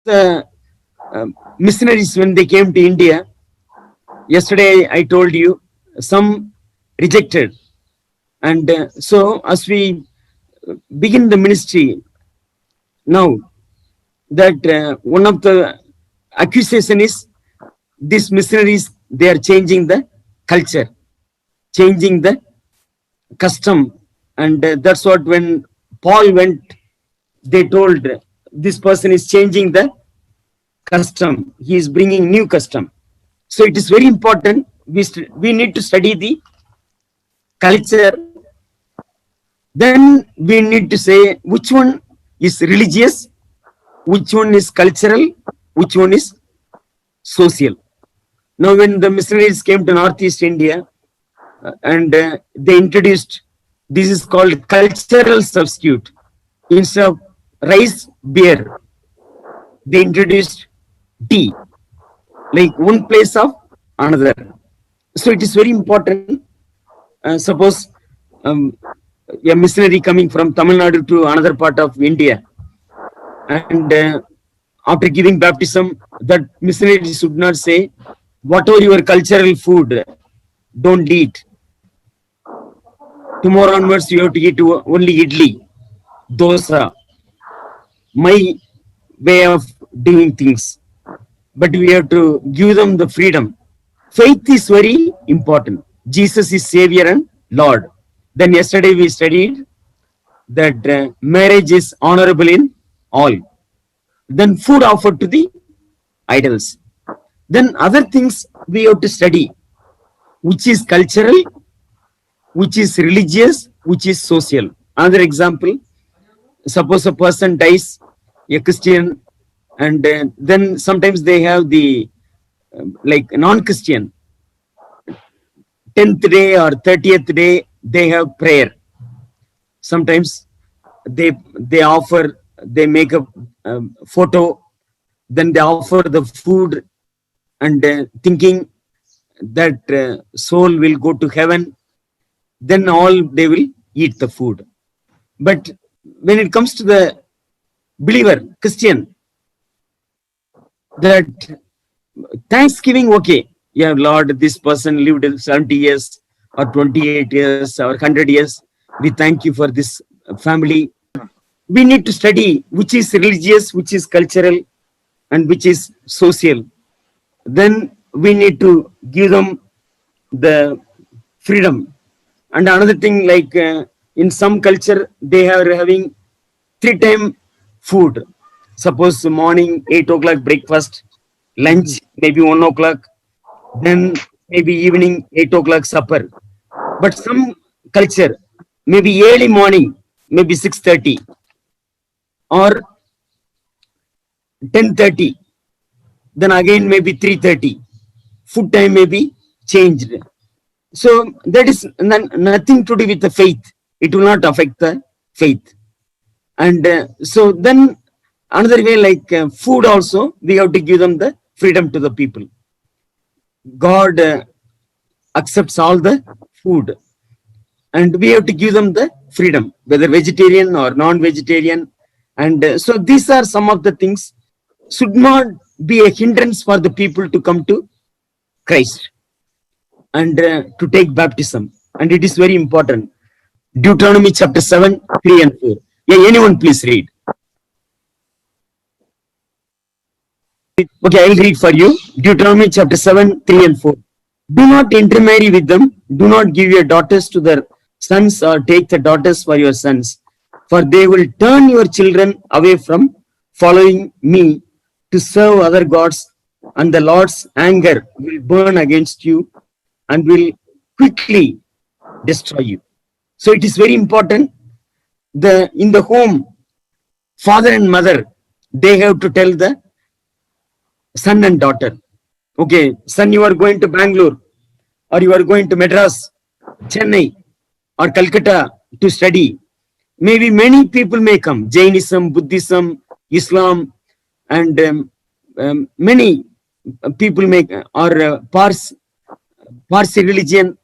The missionaries, when they came to India, yesterday I told you, some rejected. And so as we begin the ministry now, that one of the accusation is these missionaries, they are changing the culture, changing the custom. And that's what when Paul went, they told this person is changing the custom. He is bringing new custom. So it is very important. We need to study the culture. Then we need to say which one is religious, which one is cultural, which one is social. Now, when the missionaries came to Northeast India and they introduced, this is called cultural substitute. Instead of rice, beer, they introduced tea, like one place of another. So it is very important. Suppose a missionary coming from Tamil Nadu to another part of India, and after giving baptism, that missionary should not say, whatever your cultural food, don't eat. Tomorrow onwards, you have to eat only idli, dosa, my way of doing things. But we have to give them the freedom. Faith is very important. Jesus is Savior and Lord. Then yesterday we studied that marriage is honorable in all. Then food offered to the idols. Then other things we have to study, which is cultural, which is religious, which is social. Another example, suppose a person dies, a Christian, and then sometimes they have the like non-Christian, 10th day or 30th day, they have prayer. Sometimes they offer, they make a photo, then they offer the food, and thinking that soul will go to heaven, then all they will eat the food. But when it comes to the believer, Christian, that Thanksgiving, okay, yeah, Lord, this person lived 70 years or 28 years or 100 years. We thank you for this family. We need to study which is religious, which is cultural, and which is social. Then we need to give them the freedom. And another thing, like in some culture, they are having 3 time food. Suppose morning 8 o'clock breakfast, lunch maybe 1 o'clock, then maybe evening 8 o'clock supper. But some culture, maybe early morning, maybe 6:30 or 10:30, then again maybe 3:30. Food time may be changed. So that is nothing to do with the faith. It will not affect the faith. And so then another way, like food also, we have to give them the freedom to the people. God accepts all the food, and we have to give them the freedom, whether vegetarian or non-vegetarian. And so these are some of the things should not be a hindrance for the people to come to Christ and to take baptism. And it is very important. Deuteronomy chapter 7, 3 and 4. Yeah, anyone please read. Okay, I'll read for you. Deuteronomy chapter 7, 3 and 4. Do not intermarry with them. Do not give your daughters to their sons or take the daughters for your sons. For they will turn your children away from following me to serve other gods, and the Lord's anger will burn against you and will quickly destroy you. So it is very important. In the home, father and mother, they have to tell the son and daughter, okay, son, you are going to Bangalore, or you are going to Madras, Chennai, or Calcutta to study. Maybe many people may come, Jainism, Buddhism, Islam, and many people may, or Parsi religion,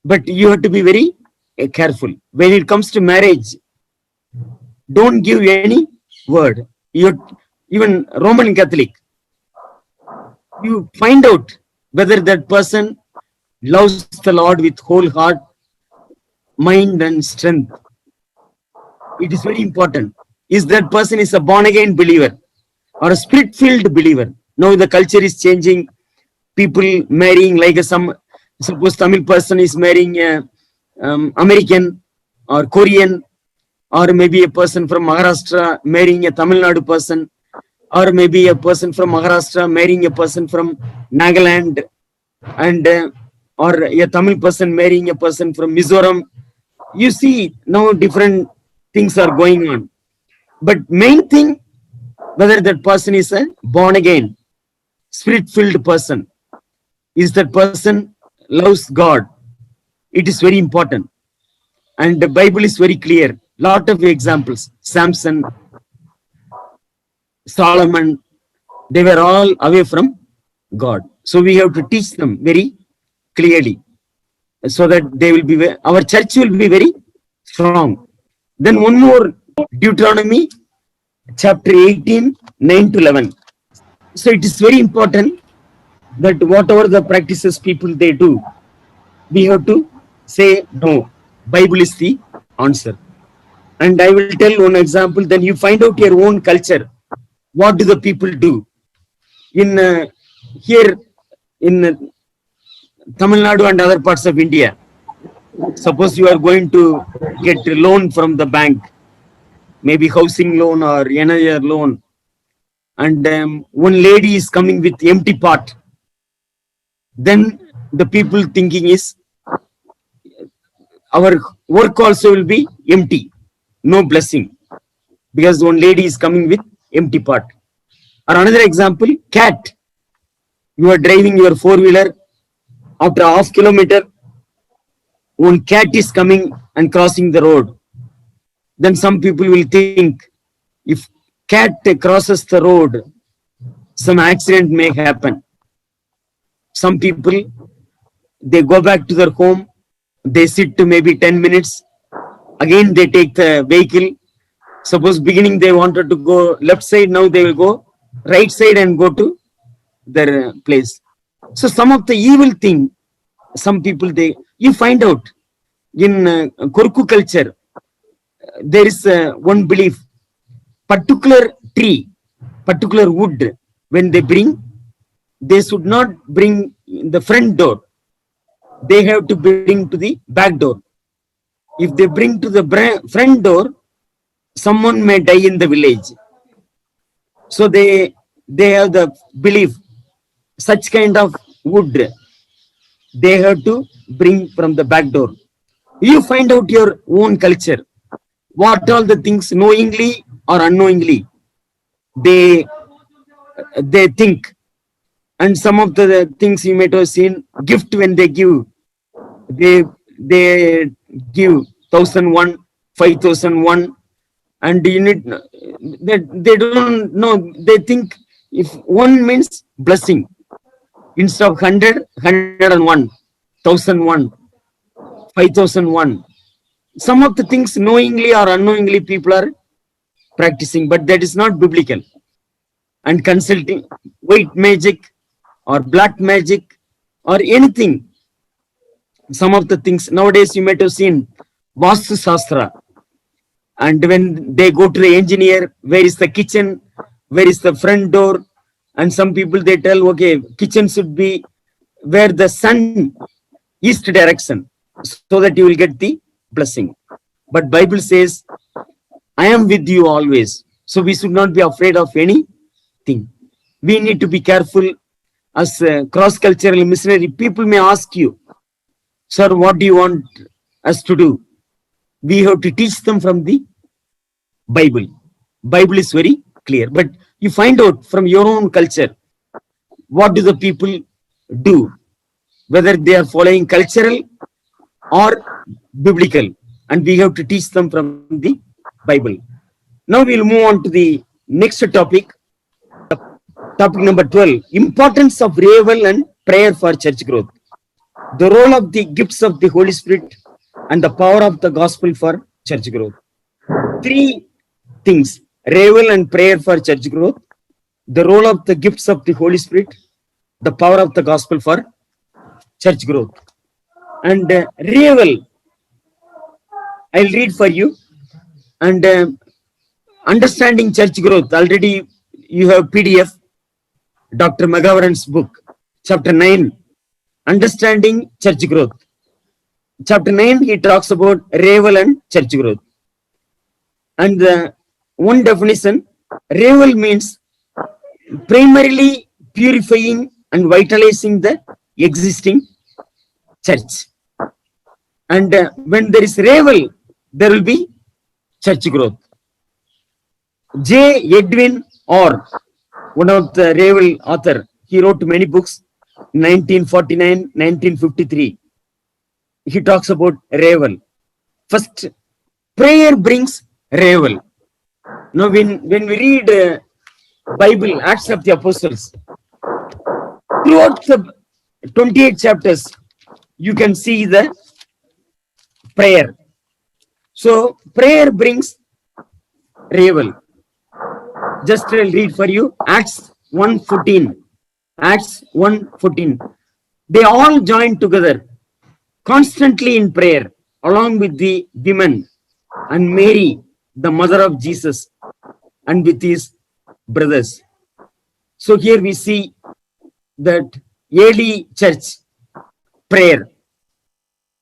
but you have to be very careful. When it comes to marriage, don't give any word. even Roman Catholic, you find out whether that person loves the Lord with whole heart, mind and strength. It is very important. Is that person is a born again believer or a spirit filled believer? Now the culture is changing. People marrying like suppose Tamil person is marrying a American or Korean, or maybe a person from Maharashtra marrying a Tamil Nadu person, or maybe a person from Maharashtra marrying a person from Nagaland, and or a Tamil person marrying a person from Mizoram. You see now different things are going on. But main thing, whether that person is a born again, spirit filled person, is that person loves God. It is very important. And the Bible is very clear. Lot of examples. Samson, Solomon, they were all away from God. So we have to teach them very clearly, so that they will be, our church will be very strong. Then one more, Deuteronomy chapter 18, 9 to 11. So it is very important that whatever the practices people they do, we have to say no. Bible is the answer. And I will tell one example, then you find out your own culture. What do the people do? In here in Tamil Nadu and other parts of India, suppose you are going to get a loan from the bank, maybe housing loan or another loan, and one lady is coming with empty pot, then the people thinking is our work also will be empty, no blessing, because one lady is coming with empty pot. Or another example, cat. You are driving your four-wheeler, after half kilometer, one cat is coming and crossing the road. Then some people will think, if cat crosses the road, some accident may happen. Some people, they go back to their home, they sit maybe 10 minutes, again they take the vehicle. Suppose beginning they wanted to go left side, now they will go right side and go to their place. So some of the evil thing, some people, you find out in Korku culture, there is one belief, particular tree, particular wood, when they bring, they should not bring the front door. They have to bring to the back door. If they bring to the front door, someone may die in the village. So they have the belief, such kind of wood, they have to bring from the back door. You find out your own culture. What all the things, knowingly or unknowingly, they think. And some of the things you might have seen, gift when they give, they give 1,001, 5,001, and you need, they don't know, they think if one means blessing, instead of 100, 101, 1,001, 5,001. Some of the things knowingly or unknowingly people are practicing, but that is not biblical. And consulting white magic or black magic or anything, some of the things nowadays you might have seen Vastu Shastra, and when they go to the engineer, where is the kitchen, where is the front door, and some people they tell, okay, kitchen should be where the sun east direction, so that you will get the blessing. But Bible says, I am with you always. So we should not be afraid of anything. We need to be careful. As cross-cultural missionary, people may ask you, sir, what do you want us to do? We have to teach them from the Bible. Bible is very clear. But you find out from your own culture, what do the people do? Whether they are following cultural or biblical. And we have to teach them from the Bible. Now we'll move on to the next topic. Topic number 12, importance of revival and prayer for church growth. The role of the gifts of the Holy Spirit and the power of the gospel for church growth. Three things, revival and prayer for church growth. the role of the gifts of the Holy Spirit, the power of the gospel for church growth. And revival, I'll read for you. And understanding church growth, already you have PDF, Dr. McGovern's book, chapter 9, understanding church growth. Chapter 9, he talks about revival and church growth. And one definition, revival means primarily purifying and vitalizing the existing church. And when there is revival, there will be church growth. J. Edwin Orr, one of the revival author, he wrote many books, 1949, 1953. He talks about revival. First, prayer brings revival. Now, when we read Bible, Acts of the Apostles, throughout the 28 chapters, you can see the prayer. So, prayer brings revival. Just I'll read for you Acts 1:14. Acts 1:14. They all joined together constantly in prayer along with the women and Mary, the mother of Jesus, and with his brothers. So here we see that early church prayer.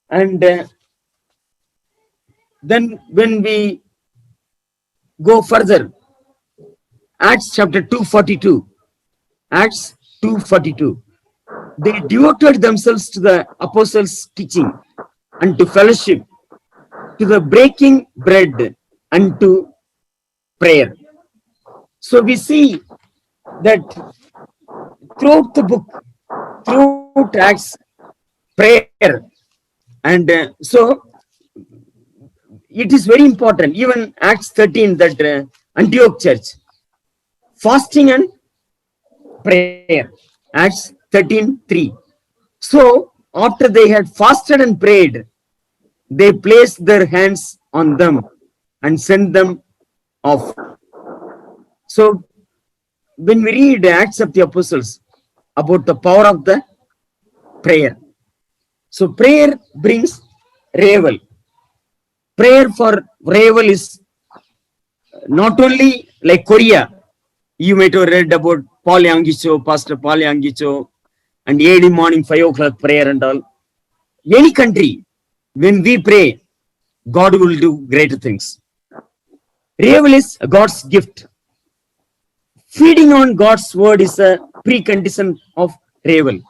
And then when we go further, Acts chapter 2:42. Acts 2:42. They devoted themselves to the apostles' teaching and to fellowship, to the breaking bread and to prayer. So we see that throughout the book, throughout Acts, prayer. And so it is very important. Even Acts 13, that Antioch church, fasting and prayer. Acts 13:3. So after they had fasted and prayed, they placed their hands on them and sent them off. So when we read Acts of the Apostles about the power of the prayer, so prayer brings revival. Prayer for revival is not only like Korea. You might have read about Paul Yangicho, Pastor Paul Yangicho, and early morning 5 o'clock prayer and all. Any country, when we pray, God will do greater things. Revival is God's gift. Feeding on God's word is a precondition of revival.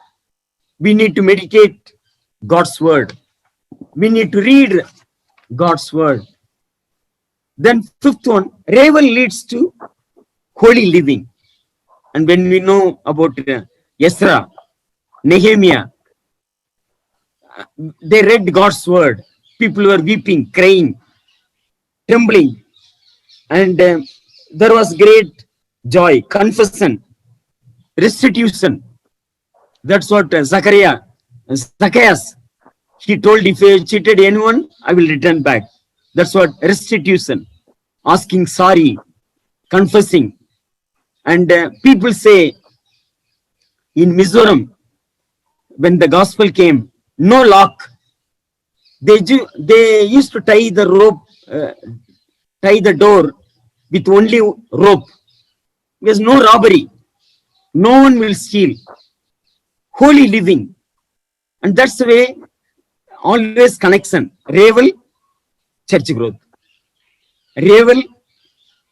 We need to meditate God's word. We need to read God's word. Then fifth one, revival leads to holy living. And when we know about Ezra, Nehemiah, they read God's word. People were weeping, crying, trembling. And there was great joy, confession, restitution. That's what Zacchaeus, he told, if I cheated anyone, I will return back. That's what restitution, asking sorry, confessing. And people say in Mizoram, when the gospel came, no lock. They used to tie the rope, tie the door with only rope. There's no robbery. No one will steal. Holy living. And that's the way, always connection. Revival, church growth. Revival,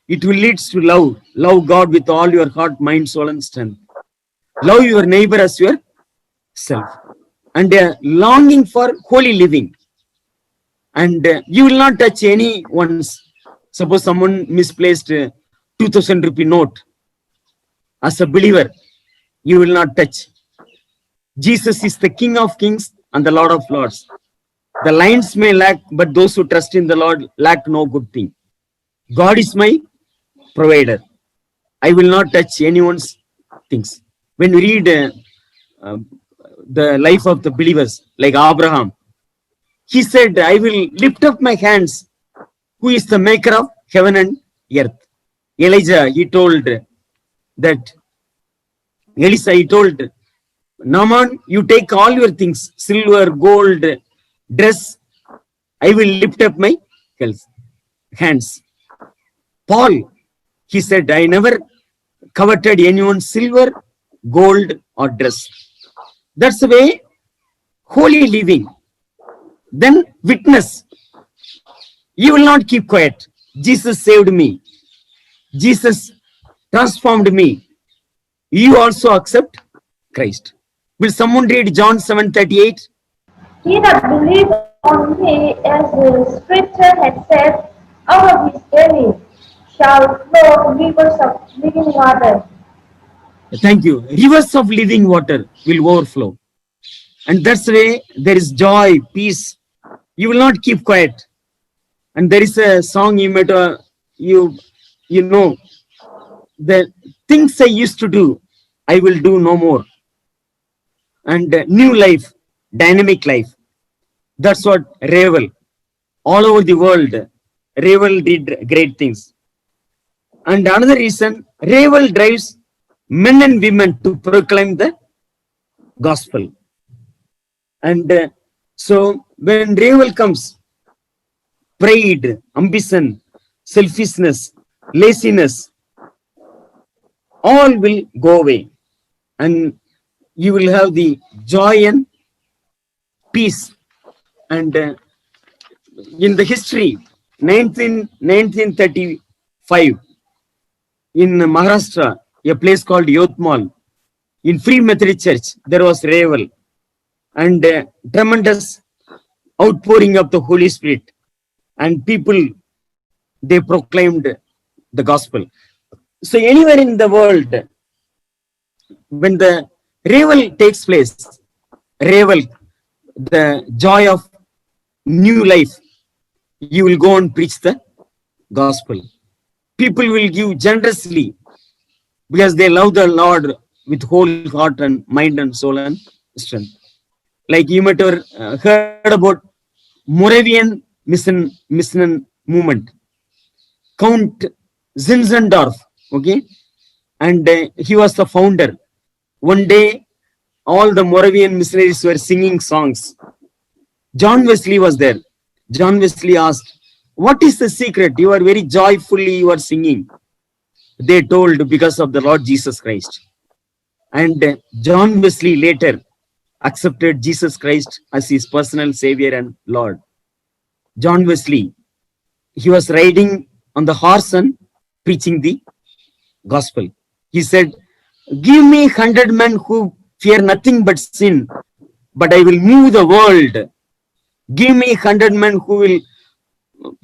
it will lead to love. Love God with all your heart, mind, soul, and strength. Love your neighbor as yourself. And longing for holy living. And you will not touch anyone's. Suppose someone misplaced 2,000 rupee note. As a believer, you will not touch. Jesus is the King of Kings and the Lord of Lords. The lions may lack, but those who trust in the Lord lack no good thing. God is my provider. I will not touch anyone's things. When we read the life of the believers, like Abraham, he said, I will lift up my hands, who is the maker of heaven and earth. Elijah, he told, that Elisa, he told Naaman, you take all your things, silver, gold, dress, I will lift up my hands. Paul, he said, I never coveted anyone's silver, gold, or dress. That's the way holy living. Then witness. You will not keep quiet. Jesus saved me. Jesus transformed me. You also accept Christ. Will someone read John 7:38? He that believeth on me, as the scripture had said, out of his belly shall flow rivers of living water. Thank you. Rivers of living water will overflow. And that's the way there is joy, peace. You will not keep quiet. And there is a song you might, you know, the things I used to do, I will do no more. And new life, dynamic life. That's what Revel, all over the world, Revel did great things. And another reason, Revel drives men and women to proclaim the gospel. And so when Revel comes, pride, ambition, selfishness, laziness, all will go away. And you will have the joy and peace. And in the history, 1935, in Maharashtra, a place called Yotmal, in Free Methodist Church, there was revival and tremendous outpouring of the Holy Spirit. And people, they proclaimed the gospel. So anywhere in the world, when the revival takes place, revival, the joy of new life, you will go and preach the gospel. People will give generously because they love the Lord with whole heart and mind and soul and strength. Like you might have heard about Moravian mission movement. Count Zinzendorf, okay? And he was the founder. One day, all the Moravian missionaries were singing songs. John Wesley was there. John Wesley asked, what is the secret? You are very joyfully, you are singing. They told, because of the Lord Jesus Christ. And John Wesley later accepted Jesus Christ as his personal savior and Lord. John Wesley, he was riding on the horse and preaching the gospel. He said, give me 100 men who fear nothing but sin, but I will move the world. Give me 100 men who will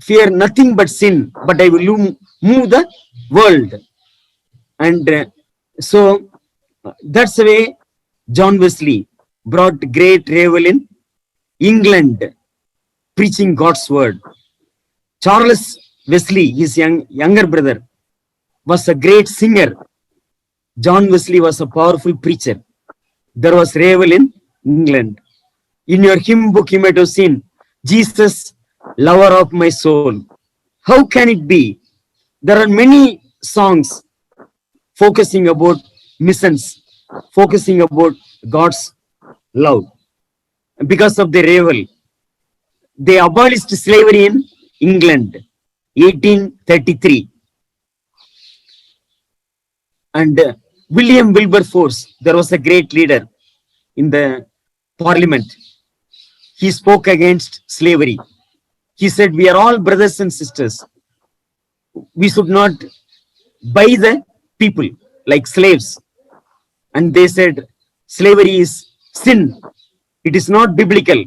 fear nothing but sin, but I will move the world. And so that's the way John Wesley brought great revival in England, preaching God's word. Charles Wesley, his younger brother, was a great singer. John Wesley was a powerful preacher. There was revival in England. In your hymn book, you might have seen, Jesus, lover of my soul. How can it be? There are many songs focusing about missions, focusing about God's love. Because of the revival, they abolished slavery in England, 1833. And William Wilberforce, there was a great leader in the parliament. He spoke against slavery. He said, we are all brothers and sisters. We should not buy the people like slaves. And they said, slavery is sin. It is not biblical.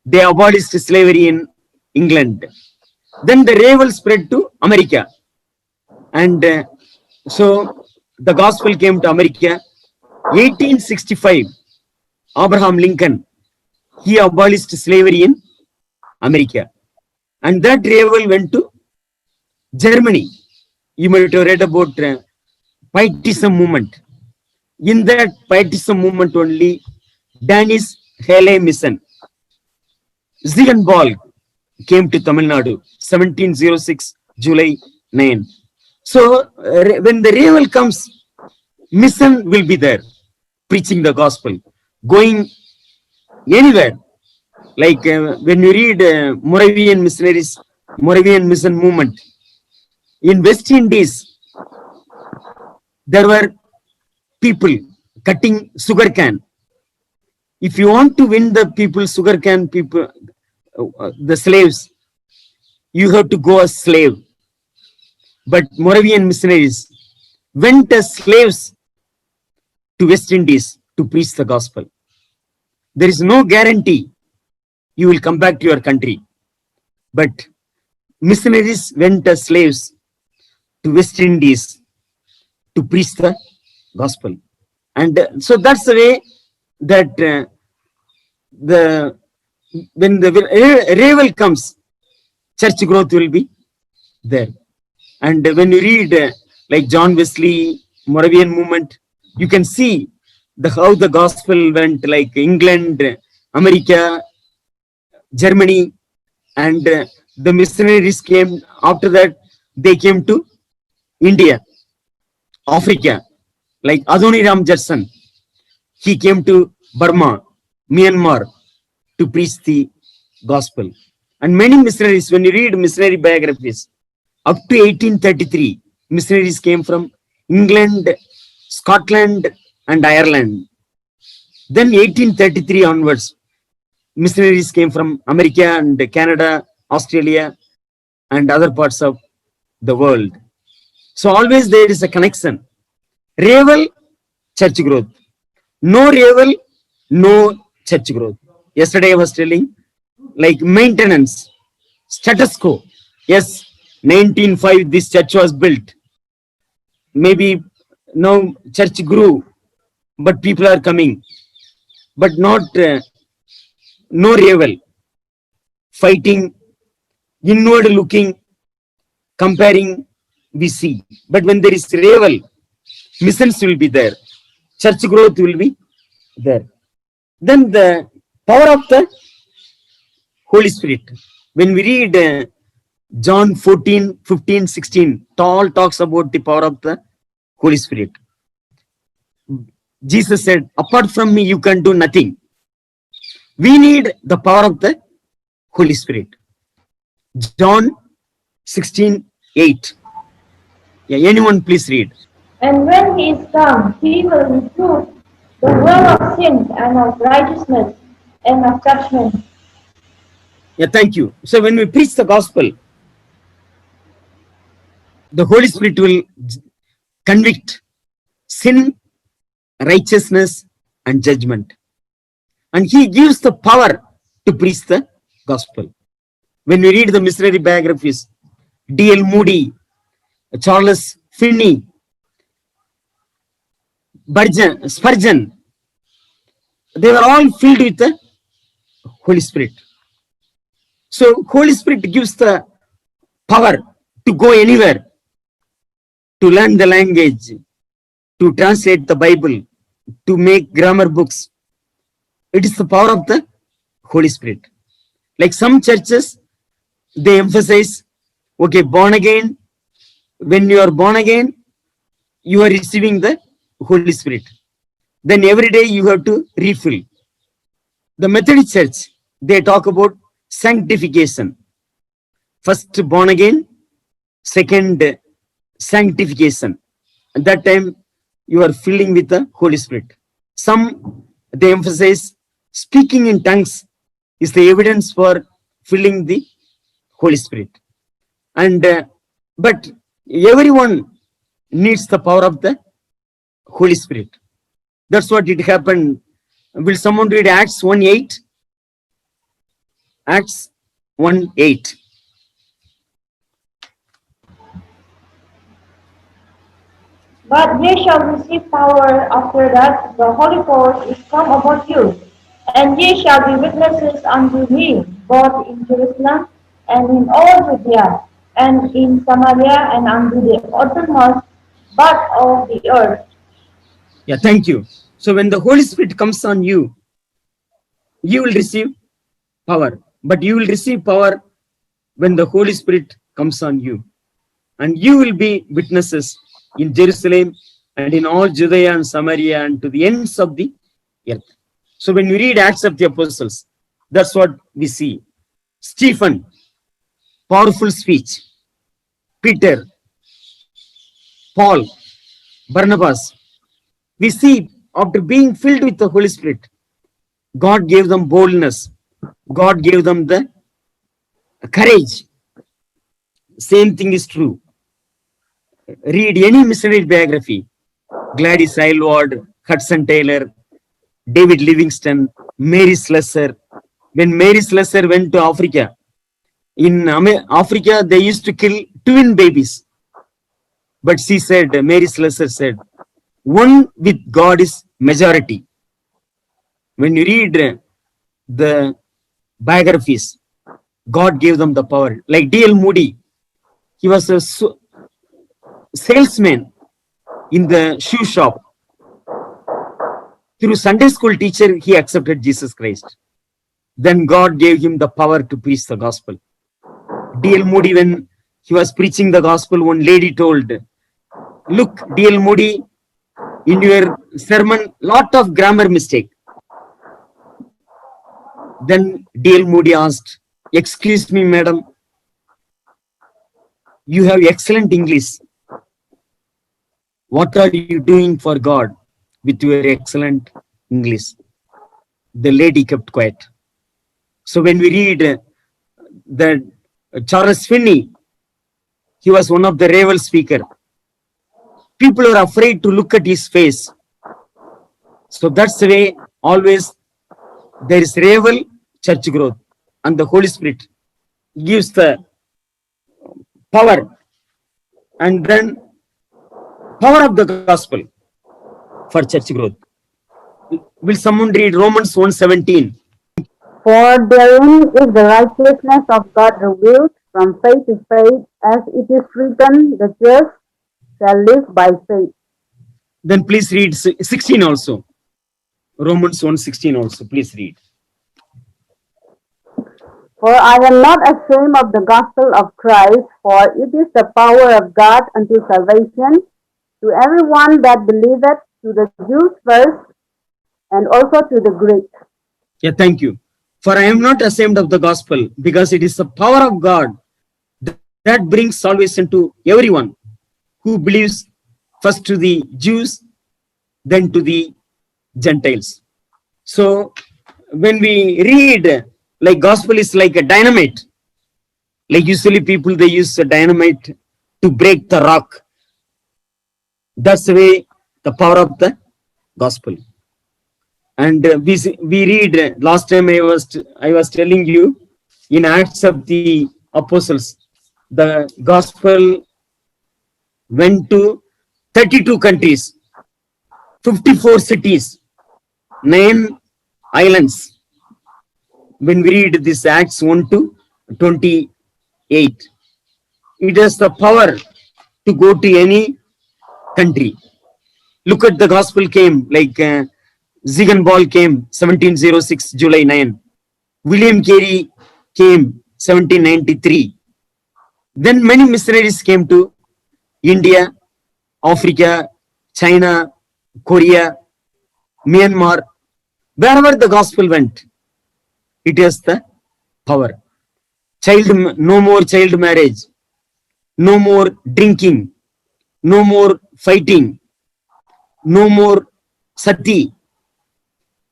They abolished slavery in England. Then the revival spread to America. And so the gospel came to America. 1865, Abraham Lincoln, he abolished slavery in America. And that revival went to Germany. You might have read about Pietism movement. In that Pietism movement only, Danish Hele Mission, Ziegenbalg came to Tamil Nadu, 1706, July 9. So when the revival comes, mission will be there, preaching the gospel, going anywhere. Like when you read Moravian missionaries, Moravian mission movement in West Indies, there were people cutting sugar cane. If you want to win the people, sugar cane people, the slaves, you have to go as slave. But Moravian missionaries went as slaves to West Indies to preach the gospel. There is no guarantee you will come back to your country. But missionaries went as slaves to West Indies to preach the gospel. And so that's the way that when the revival comes, church growth will be there. And when you read like John Wesley, Moravian movement, you can see how the gospel went, like England, America, Germany, and the missionaries came after that. They came to India, Africa, like Adoniram Judson. He came to Burma, Myanmar to preach the gospel. And many missionaries, when you read missionary biographies, up to 1833, missionaries came from England, Scotland, and Ireland. Then 1833 onwards, missionaries came from America and Canada, Australia, and other parts of the world. So always there is a connection. Revival, church growth. No revival, no church growth. Yesterday I was telling, like maintenance, status quo. Yes, 1905 this church was built. Maybe now church grew, but people are coming, but not no revival. Fighting, inward looking, comparing, we see. But when there is revival, missions will be there, church growth will be there. Then the power of the Holy Spirit. When we read John 14, 15, 16, all talks about the power of the Holy Spirit. Jesus said, apart from me, you can do nothing. We need the power of the Holy Spirit. John 16, 8. Yeah, anyone please read. And when he is come, he will reprove the world of sin and of righteousness and of judgment. Yeah, thank you. So when we preach the gospel, the Holy Spirit will convict sin, righteousness, and judgment. And he gives the power to preach the gospel. When we read the missionary biographies, D.L. Moody, Charles Finney, Spurgeon, they were all filled with the Holy Spirit. So Holy Spirit gives the power to go anywhere, to learn the language, to translate the Bible, to make grammar books. It is the power of the Holy Spirit. Like some churches, they emphasize, okay, born again. When you are born again, you are receiving the Holy Spirit. Then every day you have to refill. The Methodist Church, they talk about sanctification. First born again, second sanctification. At that time, you are filling with the Holy Spirit. Some, they emphasize speaking in tongues is the evidence for filling the Holy Spirit. And but everyone needs the power of the Holy Spirit. That's what it happened. Will someone read Acts 1:8? Acts 1:8. But ye shall receive power after that the Holy Ghost is come upon you, and ye shall be witnesses unto me, both in Jerusalem and in all Judea, and in Samaria, and unto the uttermost part of the earth. Yeah, thank you. So when the Holy Spirit comes on you, you will receive power. But you will receive power when the Holy Spirit comes on you. And you will be witnesses in Jerusalem and in all Judea and Samaria and to the ends of the earth. So when we read Acts of the Apostles, that's what we see. Stephen, powerful speech. Peter, Paul, Barnabas. We see after being filled with the Holy Spirit, God gave them boldness. God gave them the courage. Same thing is true. Read any missionary biography. Gladys Aylward, Hudson Taylor, David Livingstone, Mary Slessor. When Mary Slessor went to Africa, in Africa they used to kill twin babies. But she said, Mary Slessor said, one with God is majority. When you read the biographies, God gave them the power. Like D.L. Moody, he was a salesman in the shoe shop. Through Sunday school teacher, he accepted Jesus Christ. Then God gave him the power to preach the gospel. D.L. Moody, when he was preaching the gospel, one lady told, look, D.L. Moody, in your sermon, lot of grammar mistake. Then D.L. Moody asked, excuse me, madam, you have excellent English. What are you doing for God with your excellent English? The lady kept quiet. So when we read that Charles Finney, he was one of the Revival speaker. People are afraid to look at his face. So that's the way always there is Revival, church growth, and the Holy Spirit gives the power, and then power of the gospel for church growth. Will someone read Romans 1:17? For therein is the righteousness of God revealed from faith to faith, as it is written, the just shall live by faith. Then please read 16 also. Romans 1:16 also. Please read. For I am not ashamed of the gospel of Christ, for it is the power of God unto salvation to everyone that believeth, to the Jews first, and also to the Greek. Yeah, thank you. For I am not ashamed of the gospel, because it is the power of God that brings salvation to everyone who believes, first to the Jews, then to the Gentiles. So when we read, like gospel is like a dynamite. Like usually people, they use a dynamite to break the rock. That's the way the power of the gospel. And we read, last time I was telling you, in Acts of the Apostles, the gospel went to 32 countries, 54 cities, 9 islands. When we read this Acts 1 to 28, it has the power to go to any country. Look at the gospel came, like Ziegenball came 1706, July 9. William Carey came 1793. Then many missionaries came to India, Africa, China, Korea, Myanmar. Wherever the gospel went, it has the power. No more child marriage, no more drinking, no more fighting, no more sati,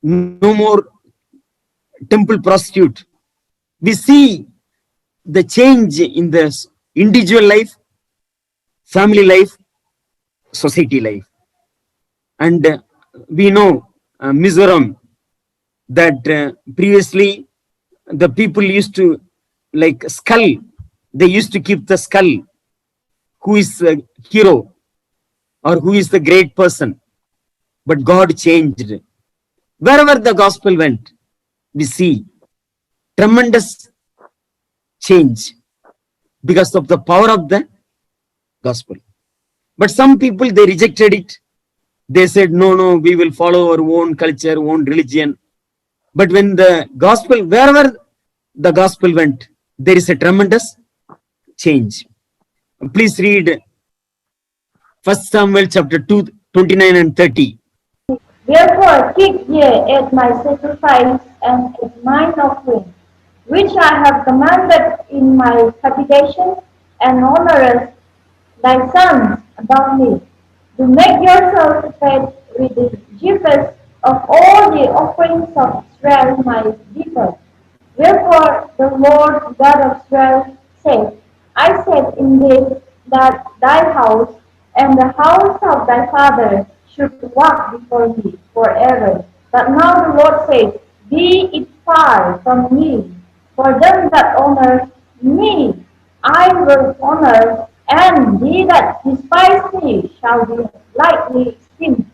no more temple prostitute. We see the change in the individual life, family life, society life. And we know Mizoram, that previously the people used to like skull. They used to keep the skull. Who is a hero or who is the great person? But God changed. Wherever the gospel went, we see tremendous change because of the power of the gospel. But some people, they rejected it. They said, no, we will follow our own culture, own religion. But when the gospel, wherever the gospel went, there is a tremendous change. Please read 1 Samuel chapter 2 29 and 30. Therefore keep ye at my sacrifice and at mine offering, which I have commanded in my habitation, and honourest thy sons above me. To make yourself fat with the chiefest of all the offerings of Israel my people. Wherefore the Lord God of Israel said, I said indeed that thy house and the house of thy father should walk before me forever. But now the Lord said, Be it far from me, for them that honor me I will honor, and he that despise me shall be lightly esteemed.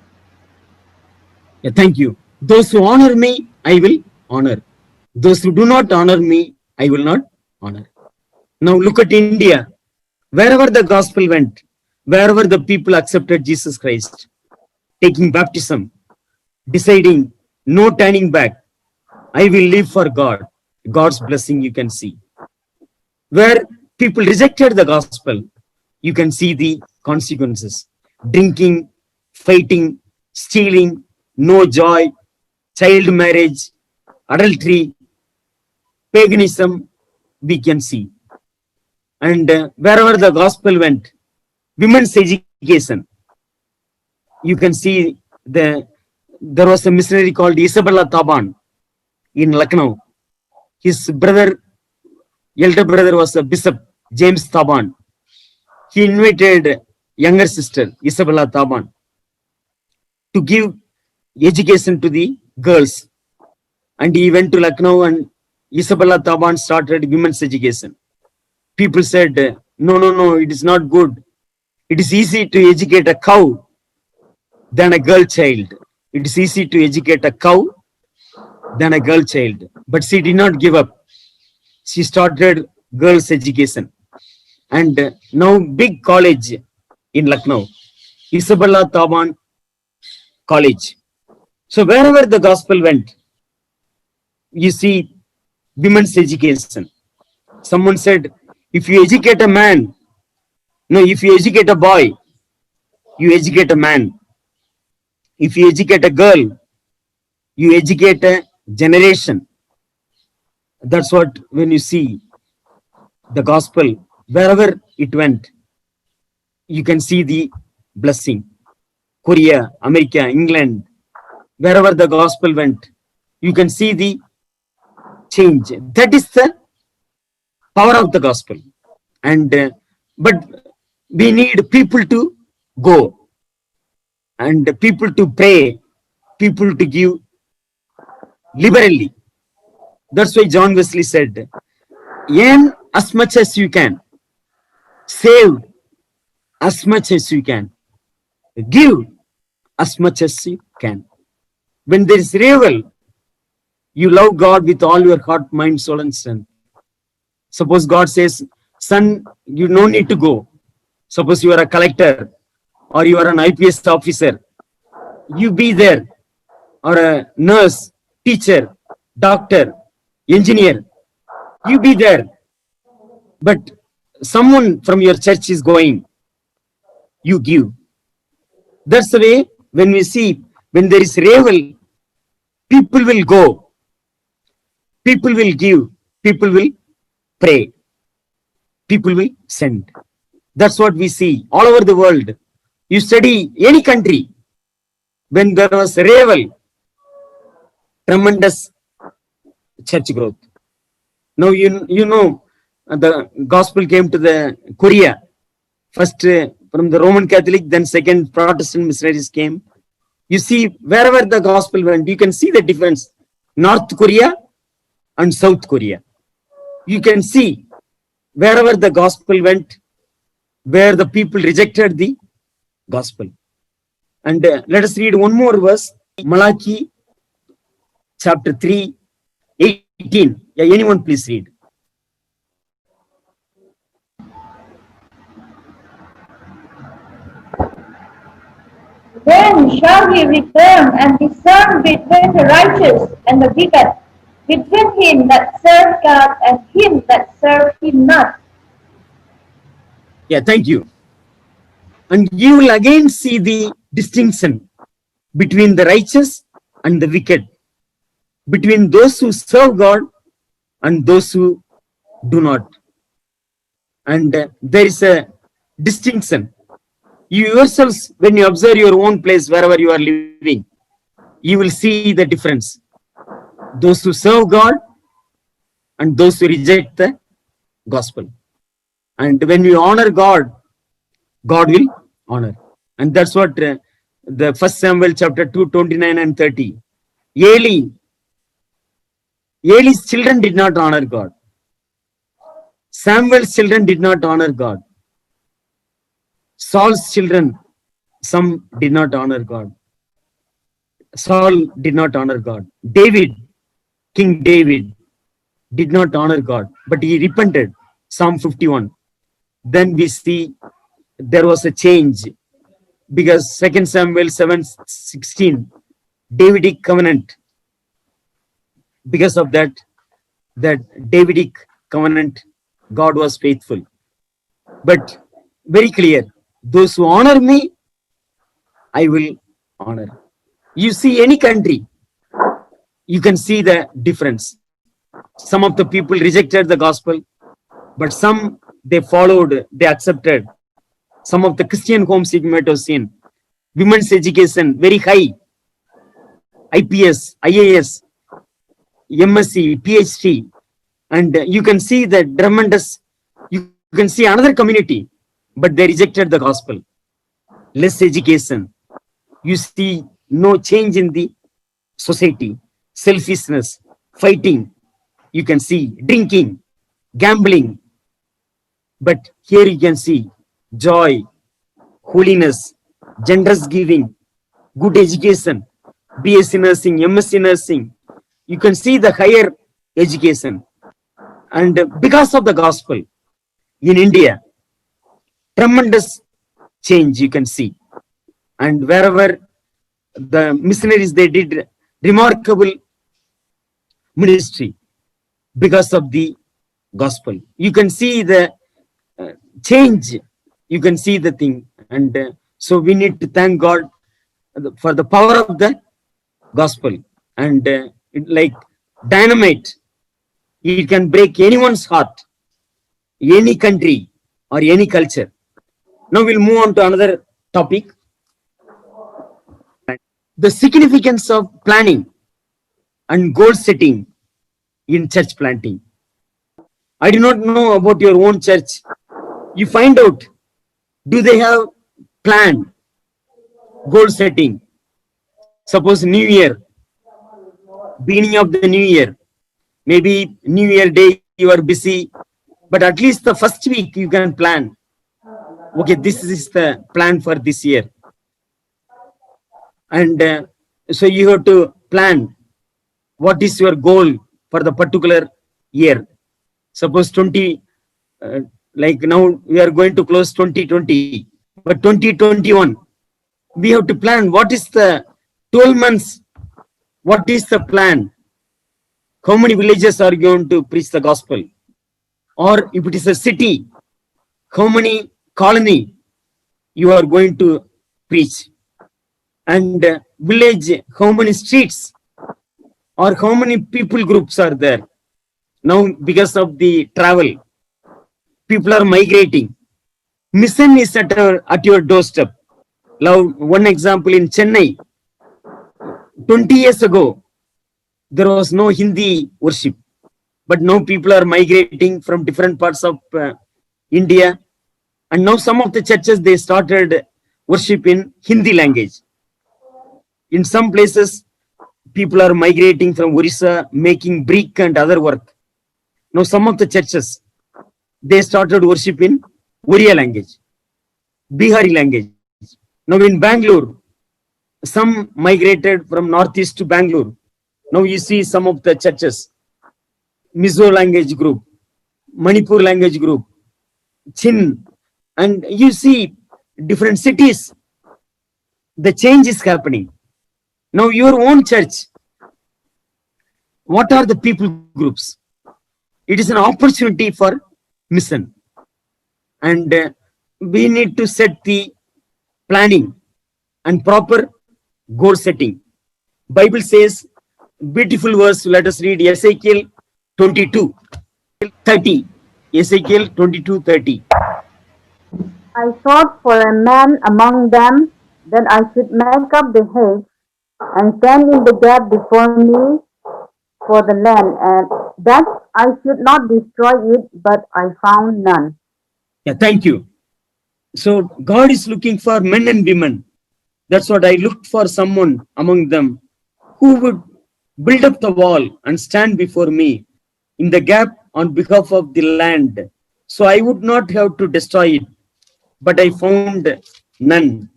Yeah, thank you. Those who honor me, I will honor. Those who do not honor me, I will not honor. Now look at India. Wherever the gospel went, wherever the people accepted Jesus Christ, taking baptism, deciding no turning back, I will live for God. God's blessing you can see. Where people rejected the gospel, you can see the consequences. Drinking, fighting, stealing, no joy, child marriage, adultery, paganism, we can see. And wherever the gospel went, women's education, you can see there was a missionary called Isabella Taban in Lucknow. His elder brother was a bishop, James Taban. He invited younger sister, Isabella Taban, to give education to the girls. And he went to Lucknow and Isabella Taban started women's education. People said, no, it is not good. It is easy to educate a cow than a girl child. It is easy to educate a cow than a girl child. But she did not give up. She started girls' education. And now big college in Lucknow, Isabella Taban College. So wherever the gospel went, you see women's education. Someone said, if you educate a man, no, if you educate a boy, you educate a man. If you educate a girl, you educate a generation. That's what when you see the gospel, wherever it went, you can see the blessing. Korea, America, England, wherever the gospel went, you can see the change. That is the power of the gospel. And but we need people to go and people to pray, people to give liberally. That's why John Wesley said, earn as much as you can, save as much as you can, give as much as you can. When there is revival, you love God with all your heart, mind, soul, and strength. Suppose God says, son, you no need to go. Suppose you are a collector or you are an IPS officer. You be there. Or a nurse, teacher, doctor, engineer. You be there. But someone from your church is going. You give. That's the way when we see, when there is revival, people will go. People will give. People will pray. People will send. That's what we see all over the world. You study any country, when there was revival, tremendous church growth. Now you know the gospel came to the Korea. First from the Roman Catholic, then second Protestant missionaries came. You see wherever the gospel went, you can see the difference. North Korea and South Korea. You can see wherever the gospel went, where the people rejected the gospel. And let us read one more verse, Malachi chapter 3, 18. Yeah, anyone please read. Then shall he return and discern between the righteous and the wicked, between him that serve God and him that serve him not. Yeah, thank you. And you will again see the distinction between the righteous and the wicked, between those who serve God and those who do not. And there is a distinction. You yourselves, when you observe your own place, wherever you are living, you will see the difference. Those who serve God and those who reject the gospel. And when you honor God, God will honor. And that's what the 1 Samuel chapter 2, 29 and 30. Eli's children did not honor God. Samuel's children did not honor God. Saul's children, some did not honor God. Saul did not honor God. David, King David, did not honor God, but he repented. Psalm 51. Then we see there was a change, because 2 Samuel 7:16, Davidic covenant. Because of that Davidic covenant, God was faithful. But very clear, those who honor me, I will honor. You see any country, you can see the difference. Some of the people rejected the gospel, but some they followed, they accepted. Some of the Christian homes you might have seen, women's education very high, IPS, IAS, MSc, PhD, and you can see the tremendous, you can see another community, but they rejected the gospel. Less education. You see no change in the society, selfishness, fighting. You can see drinking, gambling. But here you can see joy, holiness, generous giving, good education, BSc nursing, MSc nursing. You can see the higher education. And because of the gospel in India, tremendous change you can see. And wherever the missionaries, they did remarkable ministry because of the gospel. You can see the change, you can see the thing. And so we need to thank God for the power of the gospel. And like dynamite, it can break anyone's heart, any country or any culture. Now we'll move on to another topic. The significance of planning and goal setting in church planting. I do not know about your own church. You find out, do they have plan, goal setting? Suppose New Year, beginning of the New Year, maybe New Year day you are busy, but at least the first week you can plan. Okay, this is the plan for this year. And so you have to plan what is your goal for the particular year. Suppose 20, like now we are going to close 2020, but 2021, we have to plan what is the 12 months, what is the plan? How many villages are going to preach the gospel? Or if it is a city, how many colony you are going to preach? And village, how many streets or how many people groups are there? Now because of the travel, people are migrating. Mission is at your doorstep. Now one example in Chennai, 20 years ago, there was no Hindi worship, but now people are migrating from different parts of India, and now some of the churches, they started worship in Hindi language. In some places, people are migrating from Orissa, making brick and other work. Now some of the churches, they started worship in Oriya language, Bihari language. Now in Bangalore, some migrated from northeast to Bangalore. Now you see some of the churches, Mizo language group, Manipur language group, Chin, and you see different cities. The change is happening. Now your own church, what are the people groups? It is an opportunity for mission. And we need to set the planning and proper goal setting. Bible says, beautiful verse, let us read Ezekiel 22:30. Ezekiel 22:30. I sought for a man among them that I should make up the hedge and stand in the gap before me for the land, and that I should not destroy it, but I found none. Yeah, thank you. So God is looking for men and women. That's what I looked for, someone among them who would build up the wall and stand before me in the gap on behalf of the land. So I would not have to destroy it, but I found none.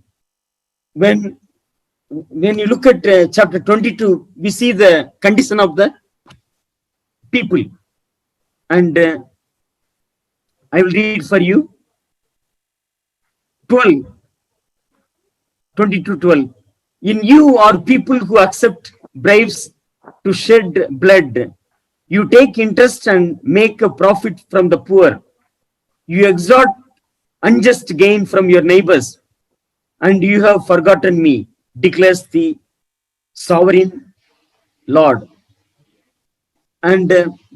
When you look at chapter 22, we see the condition of the people. And I will read for you 12, 22:12. In you are people who accept bribes to shed blood. You take interest and make a profit from the poor. You extort unjust gain from your neighbors, and you have forgotten me, declares the sovereign Lord. And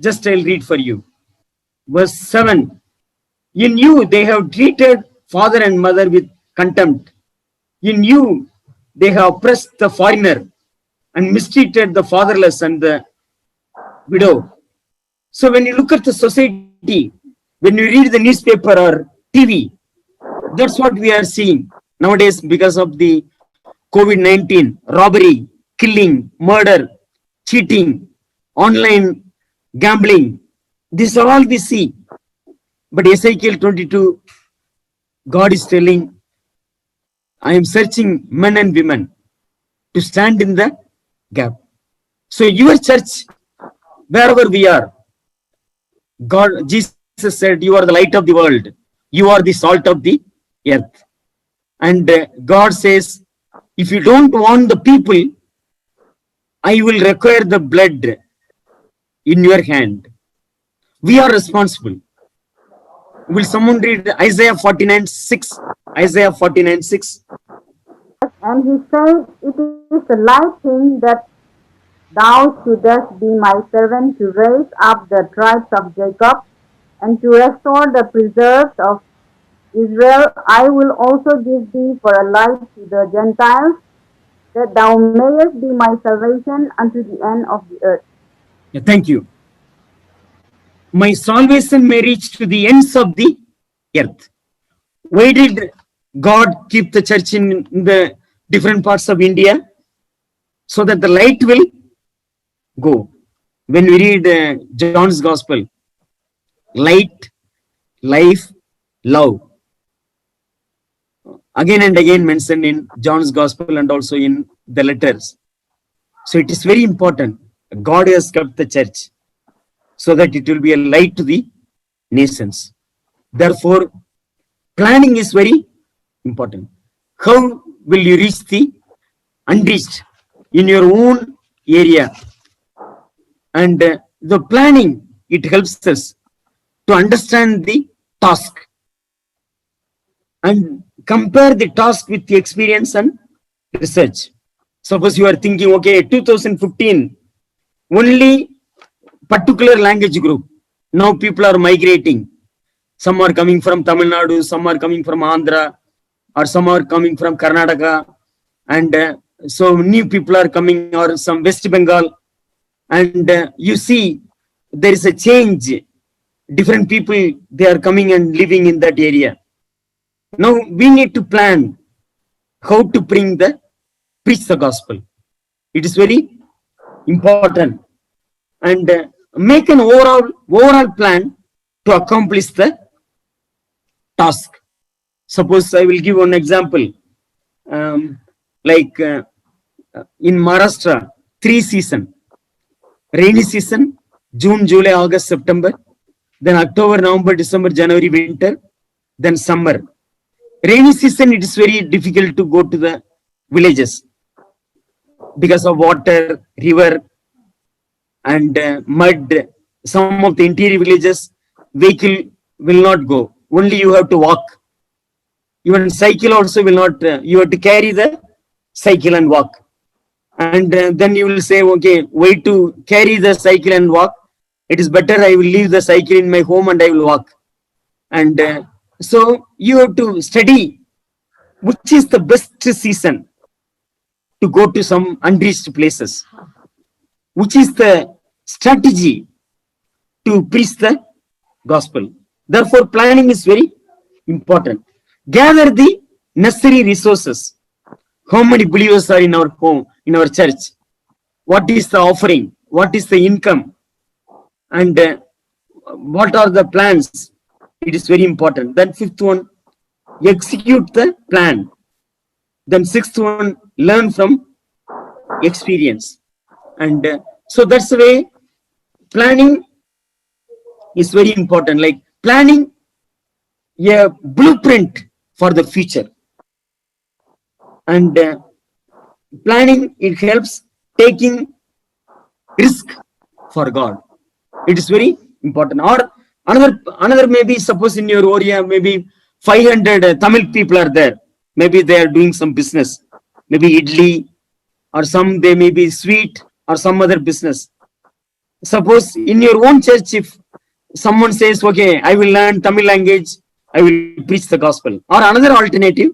just I'll read for you. Verse 7. In you they have treated father and mother with contempt. In you they have oppressed the foreigner and mistreated the fatherless and the widow. So when you look at the society, when you read the newspaper or TV, that's what we are seeing nowadays because of the COVID-19, robbery, killing, murder, cheating, online gambling. This is all we see. But Ezekiel 22, God is telling, I am searching men and women to stand in the gap. So your church, wherever we are, God, Jesus said, you are the light of the world. You are the salt of the earth. And God says, if you don't want the people, I will require the blood in your hand. We are responsible. Will someone read Isaiah 49:6? Isaiah 49:6. And he said, it is a light thing that thou shouldest be my servant to raise up the tribes of Jacob and to restore the preserves of Israel. I will also give thee for a light to the Gentiles, that thou mayest be my salvation unto the end of the earth. Yeah, thank you. My salvation may reach to the ends of the earth. Why did God keep the church in the different parts of India? So that the light will go. When we read John's Gospel, light, life, love. Again and again mentioned in John's Gospel and also in the letters. So it is very important. God has kept the church so that it will be a light to the nations. Therefore, planning is very important. How will you reach the unreached in your own area? And the planning, it helps us to understand the task and compare the task with the experience and research. Suppose you are thinking, okay, 2015, only particular language group. Now people are migrating. Some are coming from Tamil Nadu, some are coming from Andhra, or some are coming from Karnataka. And so new people are coming, or some West Bengal. And you see, there is a change. Different people, they are coming and living in that area. Now we need to plan how to preach the gospel. It is very important. And make an overall plan to accomplish the task. Suppose I will give one example. Like in Maharashtra, 3 seasons. Rainy season, June, July, August, September. Then October, November, December, January, winter. Then summer. Rainy season, it is very difficult to go to the villages because of water, river, and mud. Some of the interior villages, vehicle will not go. Only you have to walk. Even cycle also will not, you have to carry the cycle and walk. And then you will say, okay, why to carry the cycle and walk? It is better I will leave the cycle in my home and I will walk. And so you have to study which is the best season to go to some unreached places. Which is the strategy to preach the gospel. Therefore, planning is very important. Gather the necessary resources. How many believers are in our home, in our church? What is the offering? What is the income? And what are the plans? It is very important. Then fifth one, execute the plan. Then sixth one, learn from experience. And so that's the way planning is very important. Like planning a blueprint for the future. And planning, it helps taking risk for God. It is very important. Or another maybe, suppose in your area, maybe 500 Tamil people are there. Maybe they are doing some business. Maybe idli, or some they may be sweet, or some other business. Suppose in your own church, if someone says, okay, I will learn Tamil language, I will preach the gospel. Or another alternative,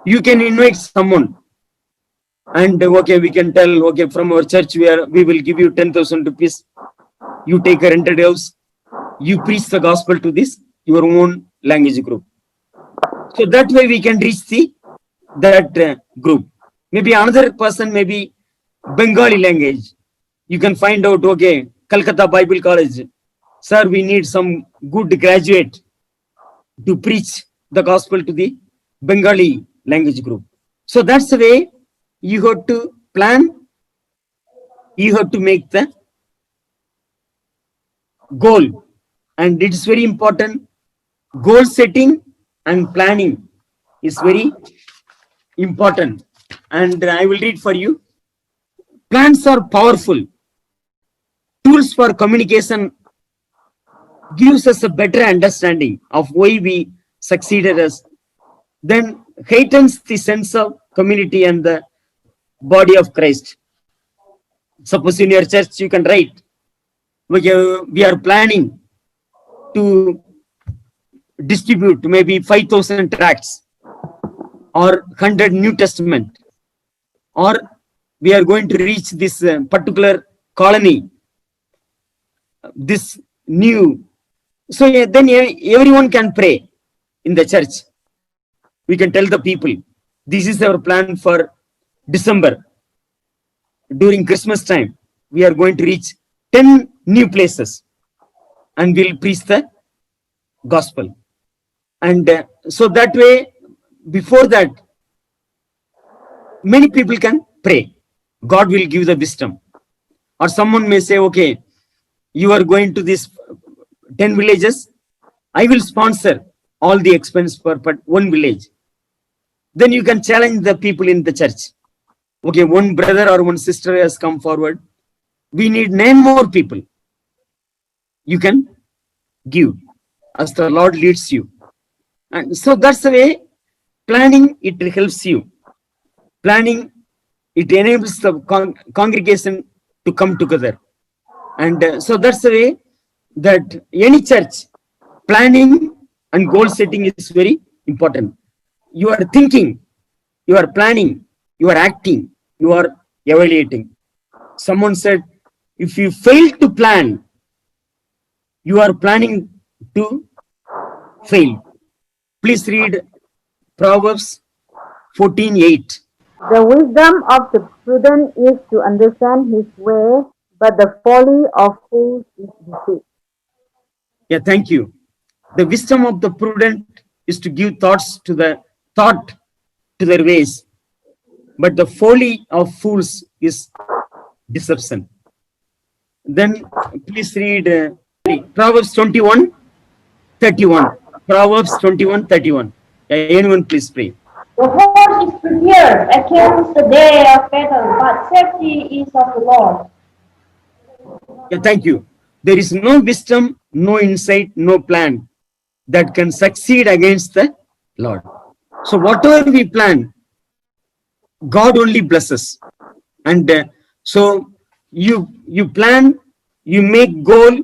you can invite someone. And okay, we can tell, okay, from our church, we will give you 10,000 rupees. You take a rented house. You preach the gospel to this, your own language group. So that way we can reach that group. Maybe another person, maybe Bengali language. You can find out, okay, Calcutta Bible College. Sir, we need some good graduate to preach the gospel to the Bengali language group. So that's the way you have to plan. You have to make the goal. And it is very important. Goal setting and planning is very important. And I will read for you. Plans are powerful. Tools for communication gives us a better understanding of why we succeeded as. Then heightens the sense of community and the body of Christ. Suppose in your church you can write, we are planning to distribute maybe 5,000 tracts or 100 New Testament, or we are going to reach this particular colony, this new. So then everyone can pray in the church. We can tell the people, this is our plan for December. During Christmas time, we are going to reach 10 new places and we'll preach the gospel. And so that way, before that, many people can pray. God will give the wisdom. Or someone may say, okay, you are going to this 10 villages. I will sponsor all the expense for one village. Then you can challenge the people in the church. Okay, one brother or one sister has come forward. We need 9 more people. You can give as the Lord leads you. And so that's the way planning, it helps you. Planning, it enables the congregation to come together. And so that's the way that any church, planning and goal setting is very important. You are thinking, you are planning, you are acting, you are evaluating. Someone said, if you fail to plan, you are planning to fail. Please read Proverbs 14:8. The wisdom of the prudent is to understand his way, but the folly of fools is deceit. Yeah, thank you. The wisdom of the prudent is to give thought to their ways, but the folly of fools is deception. Then please read Proverbs 21:31. Proverbs 21:31. Anyone please pray. The horse is prepared against the day of battle, but safety is of the Lord. Yeah, thank you. There is no wisdom, no insight, no plan that can succeed against the Lord. So whatever we plan, God only blesses. And so you plan, you make goal,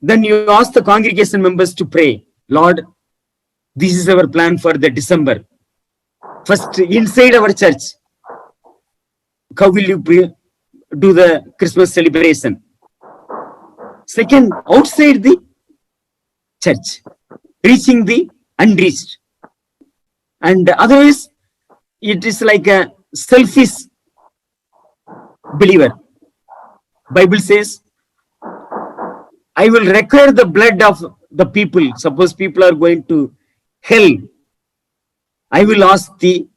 then you ask the congregation members to pray. Lord, this is our plan for the December. First, inside our church, how will you do the Christmas celebration? Second, outside the church, reaching the unreached. And otherwise, it is like a selfish believer. Bible says, I will require the blood of the people. Suppose people are going to hell, I will ask the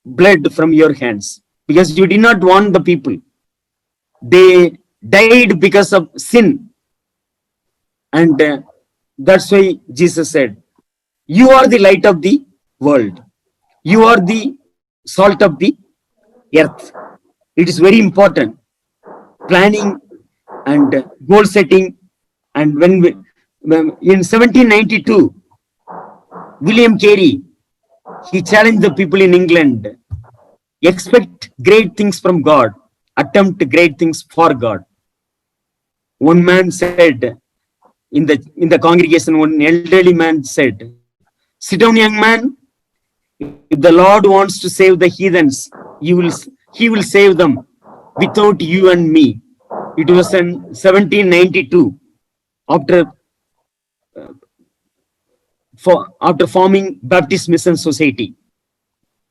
blood from your hands, because you did not want the people. They died because of sin. And that's why Jesus said, you are the light of the world. You are the salt of the earth. It is very important. Planning and goal setting. And in 1792, William Carey, he challenged the people in England, expect great things from God, attempt great things for God. One man said, in the congregation, one elderly man said, sit down, young man. If the Lord wants to save the heathens, he will save them without you and me. It was in 1792, after forming Baptist Mission Society.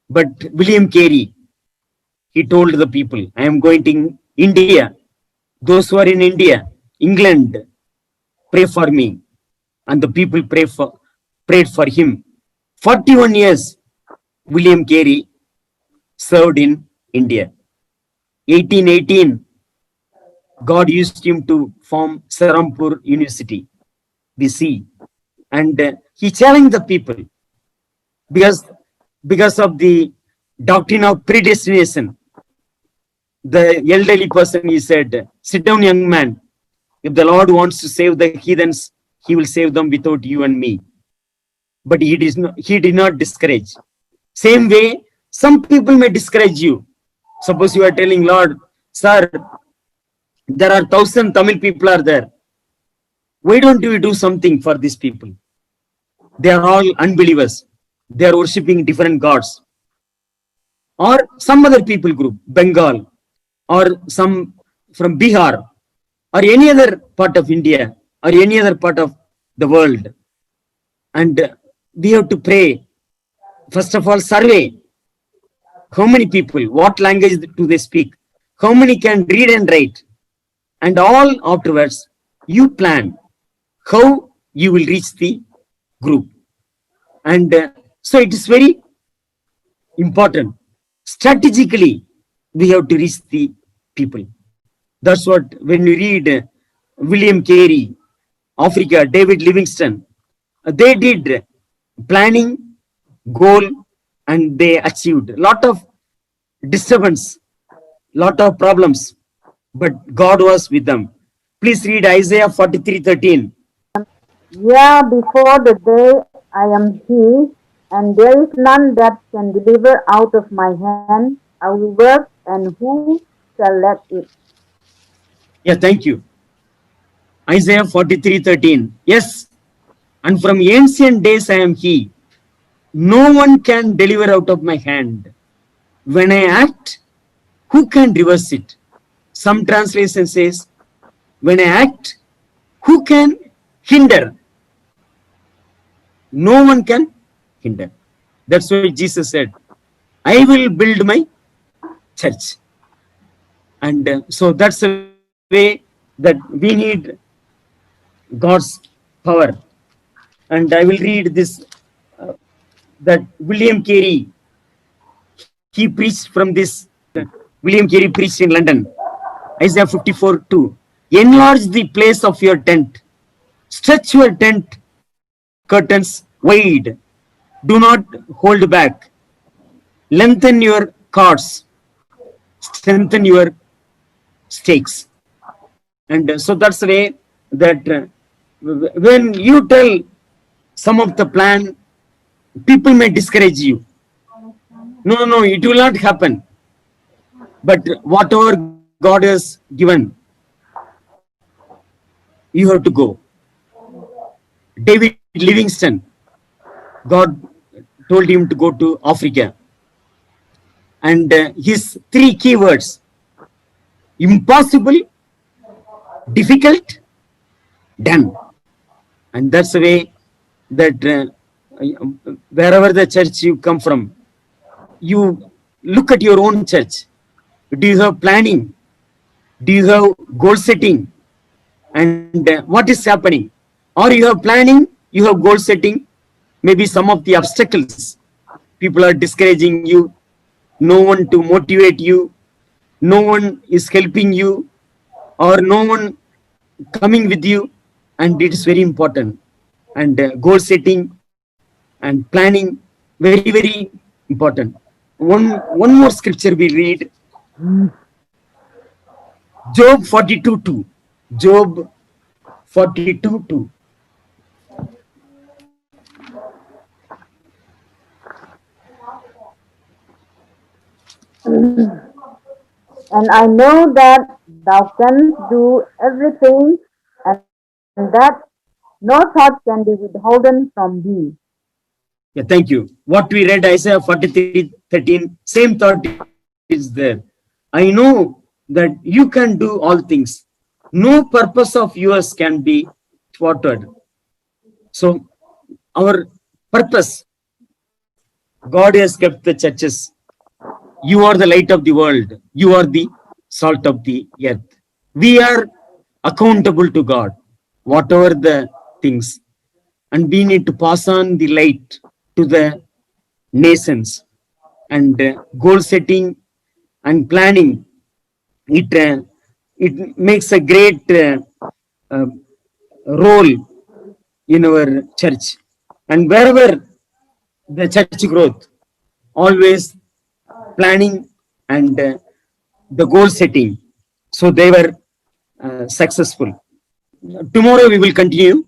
But William Carey, he told the people, I am going to India. Those who are in India, England, pray for me. And the people prayed for him. 41 years, William Carey served in India. 1818, God used him to form Serampur University, BC. And he challenged the people because of the doctrine of predestination. The elderly person, he said, sit down, young man. If the Lord wants to save the heathens, he will save them without you and me. But he did not discourage. Same way, some people may discourage you. Suppose you are telling, Lord, sir, there are 1,000 Tamil people are there. Why don't you do something for these people? They are all unbelievers. They are worshipping different gods. Or some other people group, Bengal, or some from Bihar, or any other part of India, or any other part of the world. And we have to pray. First of all, survey. How many people, what language do they speak? How many can read and write? And all afterwards, you plan how you will reach the group. And so it is very important. Strategically, we have to reach the people. That's what, when we read William Carey, Africa, David Livingstone, they did planning, goal, and they achieved. A lot of disturbance, lot of problems, but God was with them. Please read Isaiah 43:13. Yeah, before the day I am He, and there is none that can deliver out of my hand. I will work, and who shall let it? Yeah, thank you. Isaiah 43:13. Yes, and from ancient days I am He. No one can deliver out of my hand. When I act, who can reverse it? Some translation says, when I act, who can hinder? No one can hinder. That's why Jesus said, I will build my church. And so that's the way that we need God's power. And I will read this, that William Carey, he preached from this, William Carey preached in London, Isaiah 54:2. Enlarge the place of your tent. Stretch your tent curtains wide. Do not hold back. Lengthen your cords. Strengthen your stakes. And so that's the way that when you tell some of the plan, People may discourage you. No, it will not happen. But whatever God has given, you have to go. David Livingston, God told him to go to Africa. And his three keywords: impossible, difficult, done. And that's the way that wherever the church you come from, you look at your own church. Do you have planning? Do you have goal setting? And what is happening? Or you have planning, you have goal setting, maybe some of the obstacles. People are discouraging you, no one to motivate you, no one is helping you, or no one coming with you, and it is very important. And goal setting and planning, very important. One more scripture we read, Job 42:2. Job 42:2. And I know that thou canst do everything, and that no thought can be withholden from thee. Yeah, thank you. What we read, Isaiah 43:13, same thought is there. I know that you can do all things. No purpose of yours can be thwarted. So, our purpose, God has kept the churches. You are the light of the world. You are the salt of the earth. We are accountable to God, whatever the things. And we need to pass on the light to the nations. And goal setting and planning, it makes a great uh, role in our church. And wherever the church growth, always planning and the goal setting. So they were successful. Tomorrow we will continue.